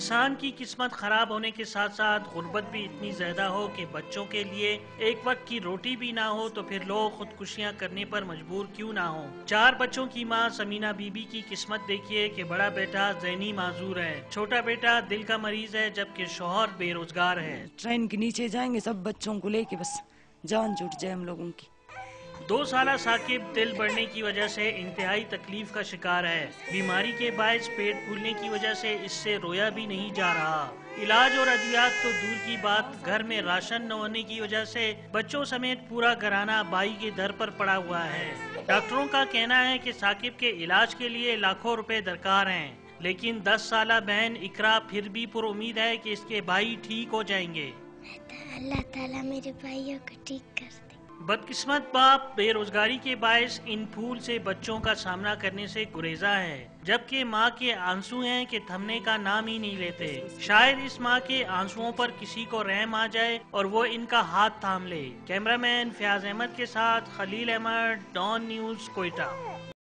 انسان کی قسمت خراب ہونے کے ساتھ ساتھ غربت بھی اتنی زیادہ ہو کہ بچوں کے لیے ایک وقت کی روٹی بھی نہ ہو تو پھر لوگ خودکشیاں کرنے پر مجبور کیوں نہ ہوں۔ 4 بچوں کی ماں سمینہ بی بی کی قسمت دیکھیے کہ بڑا بیٹا ذہنی معذور ہے، چھوٹا بیٹا دل کا مریض ہے، جبکہ شوہر بے روزگار ہے۔ ٹرین کے نیچے جائیں گے سب بچوں کو لے کے، بس جان چھوٹ جائے ہم لوگوں کی۔ 2 سالہ ثاقب دل بڑھنے کی وجہ سے انتہائی تکلیف کا شکار ہے۔ بیماری کے باعث پیٹ پھولنے کی وجہ سے اس سے رویا بھی نہیں جا رہا۔ علاج اور ادویات تو دور کی بات، گھر میں راشن نہ ہونے کی وجہ سے بچوں سمیت پورا گھرانہ بائی کے در پر پڑا ہوا ہے۔ ڈاکٹروں کا کہنا ہے کہ ثاقب کے علاج کے لیے لاکھوں روپے درکار ہیں، لیکن 10 سالہ بہن اقرا پھر بھی پر امید ہے کہ اس کے بھائی ٹھیک ہو جائیں گے۔ اللہ تعالیٰ میرے بھائیوں کو ٹھیک کر دے۔ بدقسمت باپ بے روزگاری کے باعث ان پھول سے بچوں کا سامنا کرنے سے گریزا ہے، جبکہ ماں کے آنسو ہیں کہ تھمنے کا نام ہی نہیں لیتے۔ شاید اس ماں کے آنسوؤں پر کسی کو رحم آ جائے اور وہ ان کا ہاتھ تھام لے۔ کیمرہ مین فیاض احمد کے ساتھ خلیل احمد، ڈان نیوز، کوئٹہ۔